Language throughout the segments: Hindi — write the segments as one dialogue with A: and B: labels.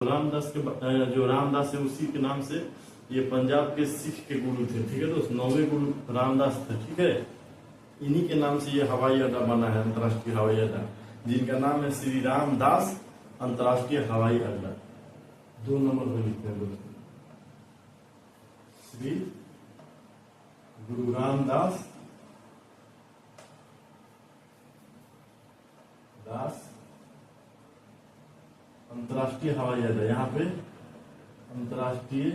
A: जो रामदास है उसी के नाम से ये पंजाब के सिख के गुरु थे। ठीक है दोस्त, 9वें गुरु रामदास थे। ठीक है, इन्हीं के नाम से ये हवाई अड्डा बना है, अंतर्राष्ट्रीय हवाई अड्डा, जिनका नाम है श्री रामदास अंतर्राष्ट्रीय हवाई अड्डा। 2 नंबर पे लिखते हैं दोस्तों, श्री गुरु रामदास अंतर्राष्ट्रीय हवाई अड्डा। यहाँ पे अंतर्राष्ट्रीय,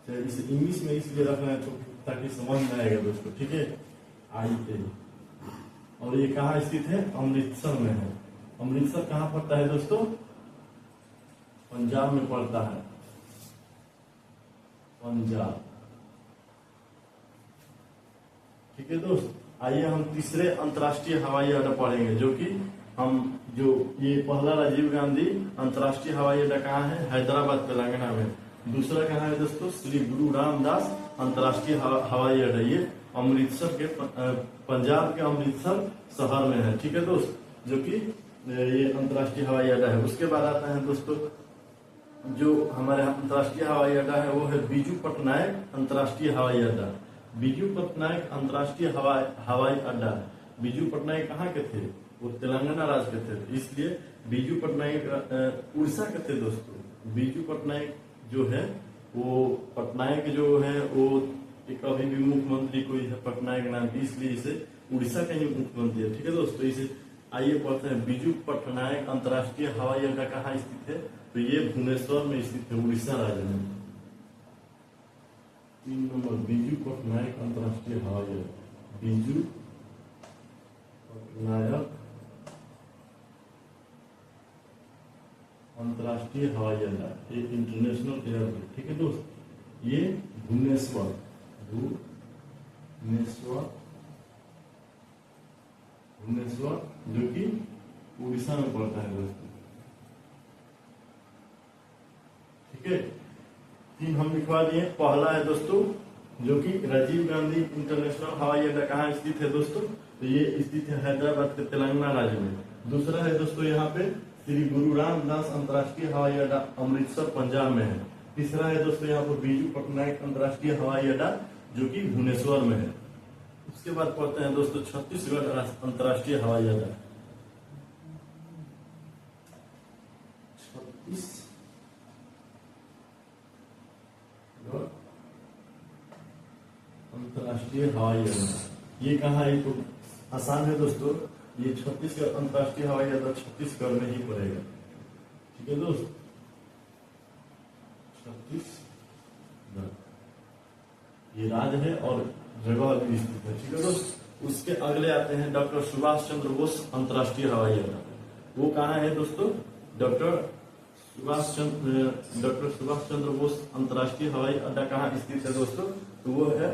A: इसे इंग्लिश में इसलिए रखना है ताकि समझ में आएगा दोस्तों। ठीक है, IA, और ये कहाँ स्थित है? अमृतसर में है। अमृतसर कहाँ पड़ता है दोस्तों? पंजाब में पड़ता है, पंजाब। ठीक है दोस्त, आइए हम तीसरे अंतर्राष्ट्रीय हवाई अड्डा पढ़ेंगे, जो ये पहला राजीव गांधी अंतर्राष्ट्रीय हवाई अड्डा कहाँ है? हैदराबाद तेलंगाना में। दूसरा कहाँ है दोस्तों? श्री गुरु रामदास अंतर्राष्ट्रीय हवाई अड्डा, ये अमृतसर के पंजाब के अमृतसर शहर में है। ठीक है दोस्त, जो कि ये अंतर्राष्ट्रीय हवाई अड्डा है। उसके बाद आता है दोस्तों, जो हमारे अंतर्राष्ट्रीय हवाई अड्डा है वो है बीजू पटनायक अंतर्राष्ट्रीय हवाई अड्डा। बीजू पटनायक अंतर्राष्ट्रीय हवाई अड्डा। बीजू पटनायक कहाँ के थे? वो तेलंगाना राज्य के थे, इसलिए बीजू पटनायक उड़ीसा के थे दोस्तों। बीजू पटनायक जो है वो पटनायक जो है वो एक अभी भी मुख्यमंत्री कोई है पटनायक नाम की, इसलिए इसे उड़ीसा का ही मुख्यमंत्री है। ठीक है दोस्तों, इसे आइए पढ़ते हैं। बीजू पटनायक अंतर्राष्ट्रीय हवाई अड्डा कहाँ स्थित है? तो ये भुवनेश्वर में स्थित है, उड़ीसा राज्य में। 3 नंबर, बीजू पटनायक अंतर्राष्ट्रीय हवाई अड्डा। बीजू पटनायक अंतर्राष्ट्रीय हवाई अड्डा, एक इंटरनेशनल एयरपोर्ट। ठीक है दोस्त, ये भुवनेश्वर जो कि उड़ीसा में पड़ता है दोस्तों। ठीक है, 3 हम लिखवा दिए। पहला है दोस्तों जो कि राजीव गांधी इंटरनेशनल हवाई अड्डा कहाँ स्थित है दोस्तों? तो ये स्थित है हैदराबाद के तेलंगाना राज्य में। दूसरा है दोस्तों यहाँ पे श्री गुरु रामदास अंतर्राष्ट्रीय हवाई अड्डा, अमृतसर पंजाब में है। तीसरा है दोस्तों यहाँ पर बीजू पटनायक अंतर्राष्ट्रीय हवाई अड्डा, जो कि भुवनेश्वर में है। उसके बाद पढ़ते हैं दोस्तों छत्तीसगढ़ अंतर्राष्ट्रीय हवाई अड्डा। छत्तीसगढ़ अंतर्राष्ट्रीय हवाई अड्डा, ये कहाँ है? तो आसान है दोस्तों, ये छत्तीसगढ़ अंतर्राष्ट्रीय हवाई अड्डा छत्तीसगढ़ में ही पड़ेगा। ठीक है दोस्त, छत्तीसगढ़ ये राज्य है और जगह भी स्थित है। ठीक है दोस्त, उसके अगले आते हैं डॉक्टर सुभाष चंद्र बोस अंतर्राष्ट्रीय हवाई अड्डा। वो कहाँ है दोस्तों? डॉक्टर सुभाष चंद्र बोस अंतर्राष्ट्रीय हवाई अड्डा कहाँ स्थित है दोस्तों? तो वो है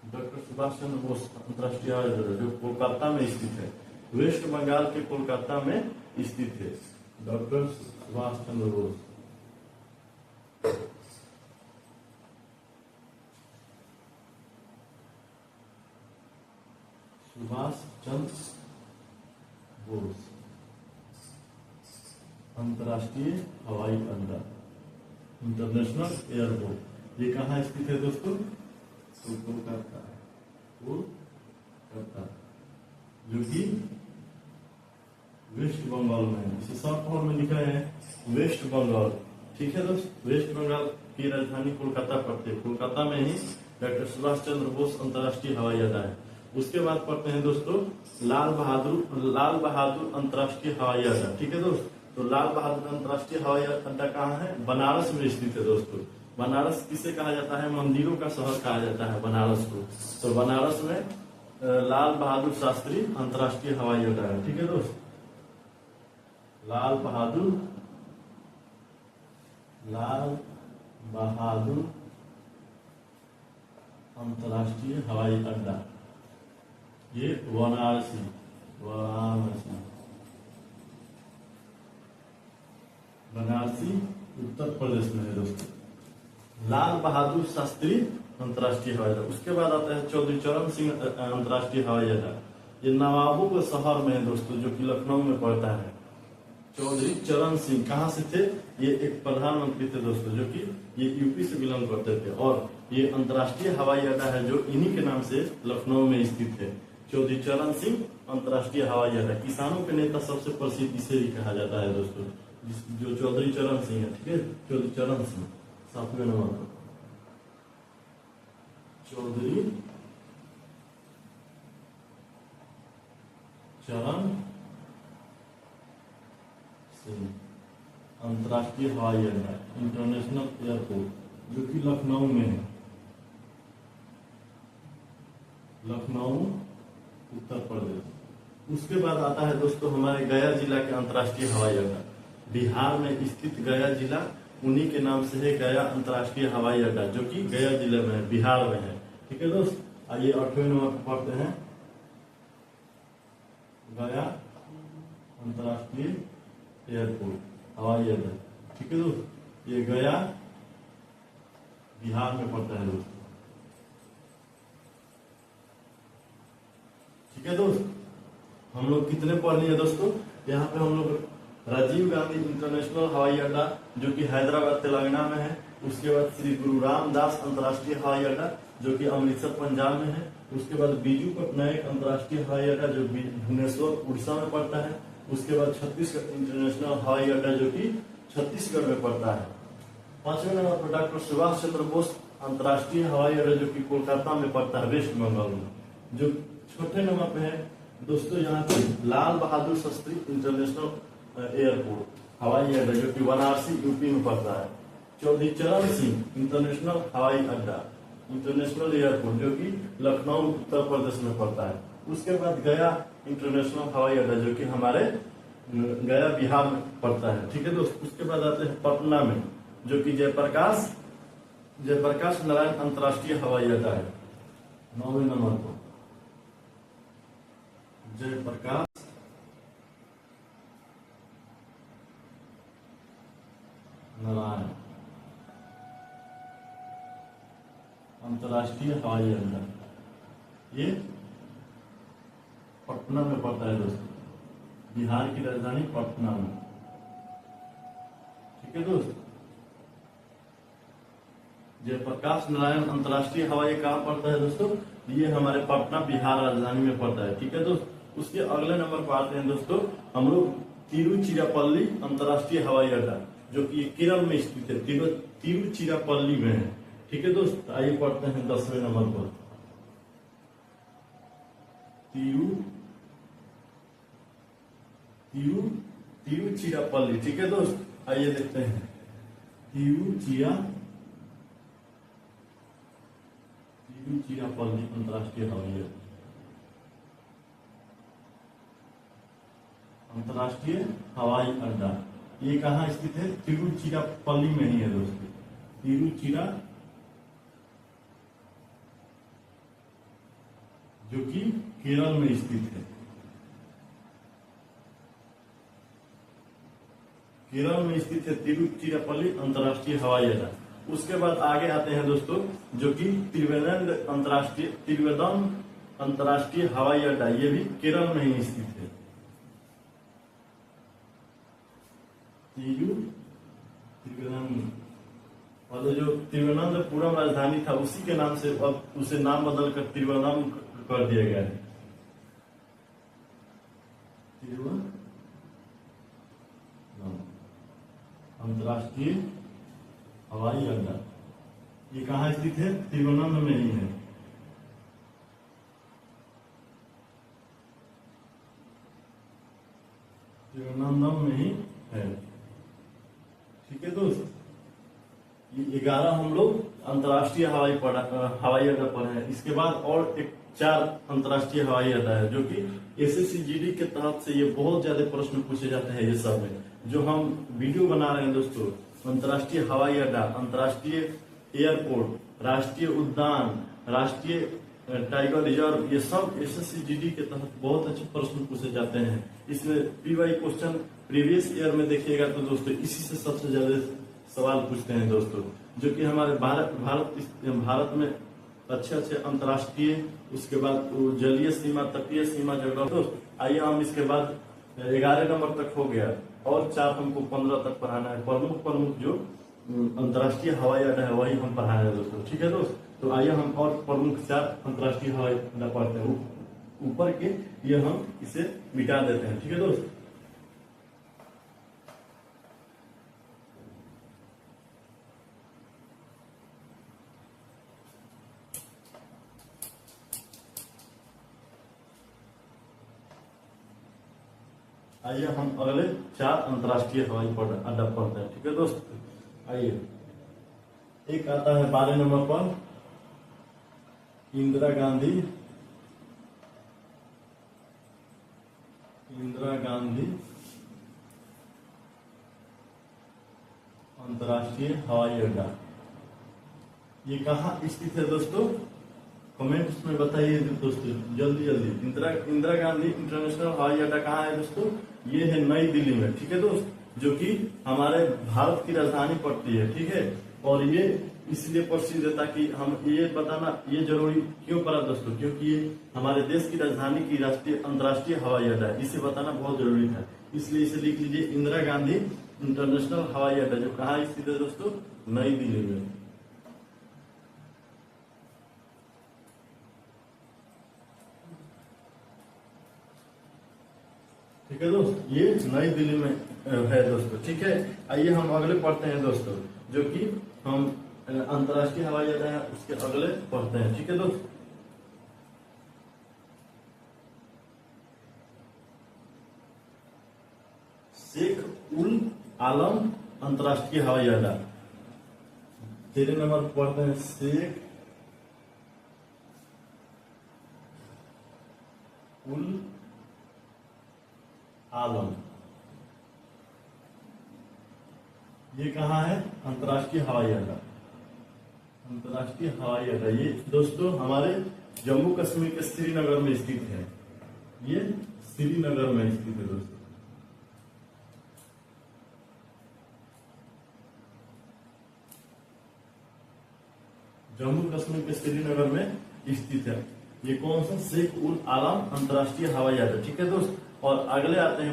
A: डॉक्टर सुभाष चंद्र बोस अंतर्राष्ट्रीय हवाई अड्डा, जो कोलकाता में स्थित है, वेस्ट बंगाल के कोलकाता में स्थित है। डॉक्टर सुभाष चंद्र बोस, सुभाष चंद्र बोस अंतर्राष्ट्रीय हवाई अड्डा, इंटरनेशनल एयरपोर्ट, ये कहाँ स्थित है दोस्तों? तो कोलकाता, जो कि वेस्ट बंगाल में है। इसे शॉर्ट फॉर्म में लिखा है वेस्ट बंगाल। ठीक है दोस्त, वेस्ट बंगाल की राजधानी कोलकाता पड़ती है। कोलकाता में ही डॉक्टर सुभाष चंद्र बोस अंतर्राष्ट्रीय हवाई अड्डा है। उसके बाद पढ़ते हैं दोस्तों लाल बहादुर अंतर्राष्ट्रीय हवाई अड्डा। ठीक है दोस्त, तो लाल बहादुर अंतर्राष्ट्रीय हवाई अड्डा कहाँ है? बनारस में स्थित है दोस्तों। बनारस किसे कहा जाता है? मंदिरों का शहर कहा जाता है बनारस को। तो बनारस में लाल बहादुर शास्त्री अंतर्राष्ट्रीय हवाई अड्डा है। ठीक है दोस्त, लाल बहादुर अंतर्राष्ट्रीय हवाई अड्डा, ये वाराणसी उत्तर प्रदेश में है दोस्तों। लाल बहादुर शास्त्री अंतर्राष्ट्रीय हवाई अड्डा। उसके बाद आता है चौधरी चरण सिंह अंतर्राष्ट्रीय हवाई अड्डा। ये नवाबों के शहर में है दोस्तों, जो कि लखनऊ में पड़ता है। चौधरी चरण सिंह कहाँ से थे? ये एक प्रधानमंत्री थे दोस्तों, जो कि ये यूपी से बिलोंग करते थे, और ये अंतर्राष्ट्रीय हवाई अड्डा है जो इन्हीं के नाम से लखनऊ में स्थित है। चौधरी चरण सिंह अंतर्राष्ट्रीय हवाई अड्डा। किसानों के नेता सबसे प्रसिद्ध इसे भी कहा जाता है दोस्तों, जो चौधरी चरण सिंह है। ठीक है, चौधरी चरण सिंह 7वें नंबर पर, चौधरी चरण सिंह अंतर्राष्ट्रीय हवाई अड्डा, इंटरनेशनल एयरपोर्ट, जो कि लखनऊ में है, लखनऊ उत्तर प्रदेश। उसके बाद आता है दोस्तों हमारे गया जिला के अंतर्राष्ट्रीय हवाई अड्डा। बिहार में स्थित गया जिला उन्हीं के नाम से है, गया अंतर्राष्ट्रीय हवाई अड्डा, जो कि गया जिले में है, बिहार में है। ठीक है दोस्त, आइए 8वें नंबर पर पढ़ते हैं, गया अंतर्राष्ट्रीय एयरपोर्ट, हवाई अड्डा। ठीक है दोस्त, ये गया बिहार में पड़ता है दोस्त। ठीक है दोस्त, हम लोग कितने पढ़ लिए दोस्तों? यहाँ पे हम लोग राजीव गांधी इंटरनेशनल हवाई अड्डा, जो कि हैदराबाद तेलंगाना में है। उसके बाद श्री गुरु रामदास अंतर्राष्ट्रीय हवाई अड्डा, जो कि अमृतसर पंजाब में है। उसके बाद बीजू पटनायक अंतर्राष्ट्रीय हवाई अड्डा, जो भुवनेश्वर उड़ीसा में पड़ता है। उसके बाद छत्तीसगढ़ इंटरनेशनल हवाई अड्डा, जो कि छत्तीसगढ़ में पड़ता है। 5वें नंबर पर डॉक्टर सुभाष चंद्र बोस अंतर्राष्ट्रीय हवाई अड्डा, जो कि कोलकाता में पड़ता है, वेस्ट बंगाल में। जो छोटे नंबर पे है दोस्तों, यहाँ पे लाल बहादुर शास्त्री इंटरनेशनल एयरपोर्ट, हवाई अड्डा, जो कि वाराणसी यूपी में पड़ता है। चौधरी चरण सिंह इंटरनेशनल हवाई अड्डा, इंटरनेशनल एयरपोर्ट, जो कि लखनऊ उत्तर प्रदेश में पड़ता है। उसके बाद गया इंटरनेशनल हवाई अड्डा, जो कि हमारे गया बिहार में पड़ता है। ठीक है दोस्त, उसके बाद आते हैं पटना में, जो कि जयप्रकाश नारायण अंतर्राष्ट्रीय हवाई अड्डा है। 9वें नंबर पर जयप्रकाश नारायण अंतर्राष्ट्रीय हवाई अड्डा, ये पटना में पड़ता है दोस्तों, बिहार की राजधानी पटना में। ठीक है दोस्त, जयप्रकाश नारायण अंतर्राष्ट्रीय हवाई कहाँ पड़ता है दोस्तों? ये हमारे पटना बिहार राजधानी में पड़ता है। ठीक है दोस्त, उसके अगले नंबर पर आते हैं दोस्तों हम लोग तिरुचिरापल्ली अंतर्राष्ट्रीय हवाई अड्डा, जो कि केरल में स्थित है, तिरुचिरापल्ली में है। ठीक है दोस्त, आइए पढ़ते हैं 10वें नंबर पर, तिरुचिरापल्ली। ठीक है दोस्त, आइए देखते हैं तिरुचिरापल्ली अंतर्राष्ट्रीय हवाई अड्डा, अंतर्राष्ट्रीय हवाई अड्डा, ये कहाँ स्थित है? तिरुचिरापल्ली में ही है दोस्तों, तिरुचिरा, जो कि केरल में स्थित है, केरल में स्थित है तिरुचिरापल्ली अंतर्राष्ट्रीय हवाई अड्डा। उसके बाद आगे आते हैं दोस्तों, जो कि त्रिवेंद्रम अंतर्राष्ट्रीय हवाई अड्डा, ये भी केरल में ही स्थित है। और जो तिरुवनंतपुरम राजधानी था, उसी के नाम से अब उसे नाम बदलकर त्रिवेंद्रम कर दिया गया है। अंतर्राष्ट्रीय हवाई अड्डा, ये कहाँ स्थित है? तिरुवनंतपुरम में ही है। तिरुवनंतपुरम में ही है। ठीक है दोस्त, ये 11 हम लोग अंतर्राष्ट्रीय हवाई अड्डा पढ़े हैं। इसके बाद और एक 4 अंतर्राष्ट्रीय हवाई अड्डा है, जो कि SSCGD के तहत से ये बहुत ज्यादा प्रश्न पूछे जाते हैं। ये सब में जो हम वीडियो बना रहे हैं दोस्तों, अंतर्राष्ट्रीय हवाई अड्डा, अंतर्राष्ट्रीय एयरपोर्ट, राष्ट्रीय उद्यान, राष्ट्रीय टाइगर रिजर्व, ये सब SSCGD के तहत बहुत अच्छे प्रश्न पूछे जाते हैं। इसमें PY क्वेश्चन प्रीवियस ईयर में देखिएगा तो दोस्तों इसी से सबसे ज्यादा सवाल पूछते हैं दोस्तों, जो कि हमारे भारत में अच्छे अंतर्राष्ट्रीय, उसके बाद जलीय सीमा, तटीय सीमा जगह। दोस्त आइए हम इसके बाद 11 नंबर तक हो गया। और 4 हमको 15 तक पढ़ाना है। प्रमुख प्रमुख जो अंतर्राष्ट्रीय हवाई अड्डा है वही हम पढ़ा रहे हैं दोस्तों, ठीक है दोस्त। तो आइए हम और प्रमुख 4 अंतर्राष्ट्रीय हवाई अड्डा पढ़ते हैं। ऊपर के ये हम इसे मिटा देते हैं, ठीक है दोस्त। आइए हम अगले 4 अंतर्राष्ट्रीय हवाई अड्डा पढ़ते हैं, ठीक है दोस्त। आइए, एक आता है 12 नंबर पर इंदिरा गांधी अंतर्राष्ट्रीय हवाई अड्डा। ये कहाँ स्थित है दोस्तों? कमेंट्स में बताइए दोस्तों, जल्दी जल्दी। इंदिरा गांधी इंटरनेशनल हवाई अड्डा कहाँ है दोस्तों? ये है नई दिल्ली में, ठीक है दोस्त, जो कि हमारे भारत की राजधानी पड़ती है, ठीक है। और ये इसलिए प्रसिद्ध है ताकि हम ये बताना ये जरूरी क्यों पड़ा दोस्तों, क्योंकि ये हमारे देश की राजधानी की अंतर्राष्ट्रीय हवाई अड्डा है, इसे बताना बहुत जरूरी था, इसलिए इसे लिख लीजिए इंदिरा गांधी इंटरनेशनल हवाई अड्डा, जो कहाँ स्थित है दोस्तों? नई दिल्ली में। ठीक है दोस्त, ये नई दिल्ली में है दोस्तों, ठीक है। आइए हम अगले पढ़ते हैं दोस्तों, जो कि हम अंतर्राष्ट्रीय हवाई अड्डा है उसके अगले पढ़ते हैं, ठीक है दोस्त। शेख उल आलम अंतर्राष्ट्रीय हवाई अड्डा। 13 नंबर पढ़ते हैं शेख उल आलम। ये कहाँ है? अंतर्राष्ट्रीय हवाई अड्डा। अंतर्राष्ट्रीय हवाई अड्डा ये दोस्तों हमारे जम्मू कश्मीर के श्रीनगर में स्थित है। ये श्रीनगर में स्थित है दोस्तों। जम्मू कश्मीर के श्रीनगर में स्थित है। ये कौन सा? शेख उल आलम अंतर्राष्ट्रीय हवाई अड्डा, ठीक है दोस्त। और अगले आते हैं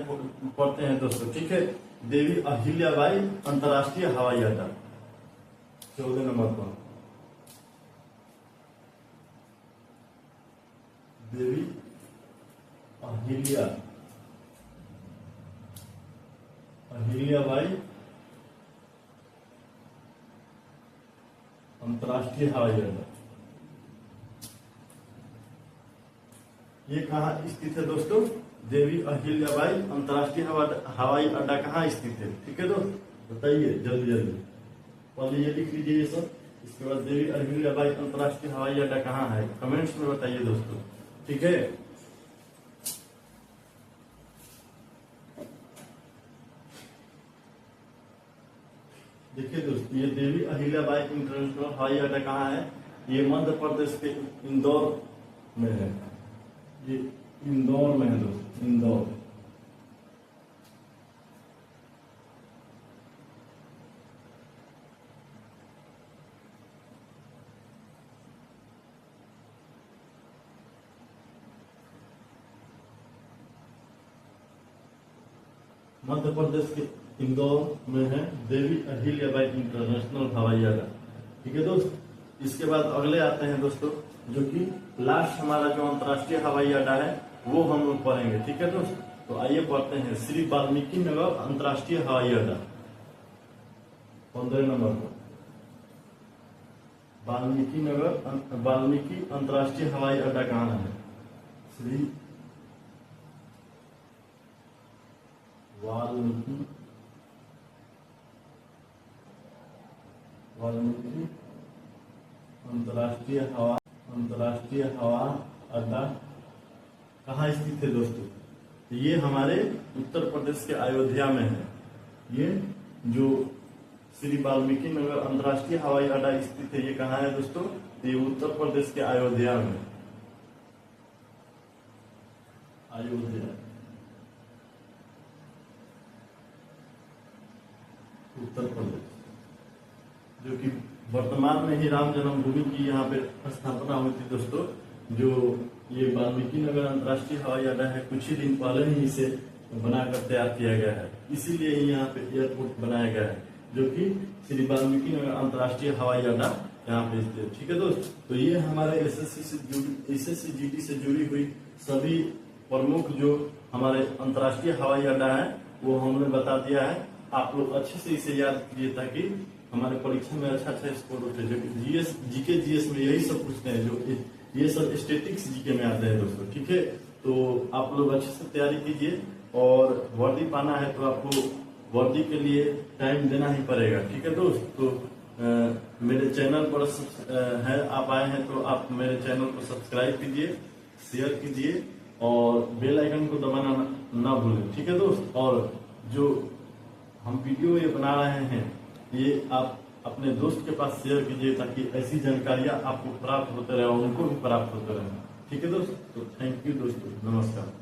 A: पढ़ते हैं दोस्तों, ठीक है। देवी अहिल्याबाई अंतर्राष्ट्रीय हवाई अड्डा 14 नंबर पर। देवी अहिल्याबाई अंतर्राष्ट्रीय हवाई अड्डा। ये कहाँ स्थित है दोस्तों? देवी अहिल्याबाई अंतर्राष्ट्रीय हवाई अड्डा कहाँ स्थित है, ठीक है दोस्त, बताइए जल्दी जल्दी। पहले ये लिख लीजिए ये सब, इसके बाद देवी अहिल्याबाई अंतर्राष्ट्रीय हवाई अड्डा कहाँ है, कमेंट्स में बताइए दोस्तों, ठीक है। देखिए दोस्तों, ये देवी अहिल्याबाई इंटरनेशनल हवाई अड्डा कहाँ है? ये मध्य प्रदेश के इंदौर में है। ये इंदौर में है दोस्तों, इंदौर। मध्य प्रदेश के इंदौर में है देवी अहिल्याबाई इंटरनेशनल हवाई अड्डा, ठीक है दोस्त। इसके बाद अगले आते हैं दोस्तों, जो कि लास्ट हमारा जो अंतर्राष्ट्रीय हवाई अड्डा है वो हम लोग पढ़ेंगे, ठीक है दोस्त। तो आइए पढ़ते हैं श्री वाल्मीकि नगर अंतर्राष्ट्रीय हवाई अड्डा 15 नंबर पर। वाल्मीकि अंतर्राष्ट्रीय हवाई अड्डा कहाँ है? श्री वाल्मीकि अंतर्राष्ट्रीय हवा अड्डा कहाँ स्थित है दोस्तों? ये हमारे उत्तर प्रदेश के अयोध्या में है। ये जो श्री वाल्मीकि नगर अंतर्राष्ट्रीय हवाई अड्डा स्थित है, ये कहाँ है दोस्तों? ये उत्तर प्रदेश के अयोध्या में। अयोध्या, उत्तर प्रदेश, जो कि वर्तमान में ही राम जन्मभूमि की यहाँ पे स्थापना हुई थी दोस्तों। जो ये वाल्मीकि नगर अंतर्राष्ट्रीय हवाई अड्डा है, कुछ ही दिन पहले ही इसे बनाकर तैयार किया गया है। इसीलिए यहाँ पे एयरपोर्ट बनाया गया है, जो कि श्री वाल्मीकि नगर अंतर्राष्ट्रीय हवाई अड्डा यहाँ पे स्थित। ठीक है दोस्त, तो ये हमारे एसएससी जीडी से जुड़ी हुई सभी प्रमुख जो हमारे अंतर्राष्ट्रीय हवाई अड्डा है वो हमने बता दिया है। आप लोग अच्छे से इसे याद कीजिए ताकि हमारे परीक्षा में अच्छा स्कोर उठे। जो जीके जीएस में यही सब पूछते हैं, जो ये सब स्टेटिक्स जीके में आते हैं दोस्तों। ठीक है, तो आप लोग अच्छे से तैयारी कीजिए, और वर्दी पाना है तो आपको वर्दी के लिए टाइम देना ही पड़ेगा। ठीक है दोस्त, तो मेरे चैनल पर आप आए हैं तो आप मेरे चैनल को सब्सक्राइब कीजिए, शेयर कीजिए और बेल आइकन को दबाना ना भूलें। ठीक है दोस्त, और जो हम वीडियो ये बना रहे हैं ये आप अपने दोस्त के पास शेयर कीजिए ताकि ऐसी जानकारियां आपको प्राप्त होते रहे और उनको भी प्राप्त होते रहे। ठीक है दोस्त, तो थैंक यू दोस्तों, नमस्कार।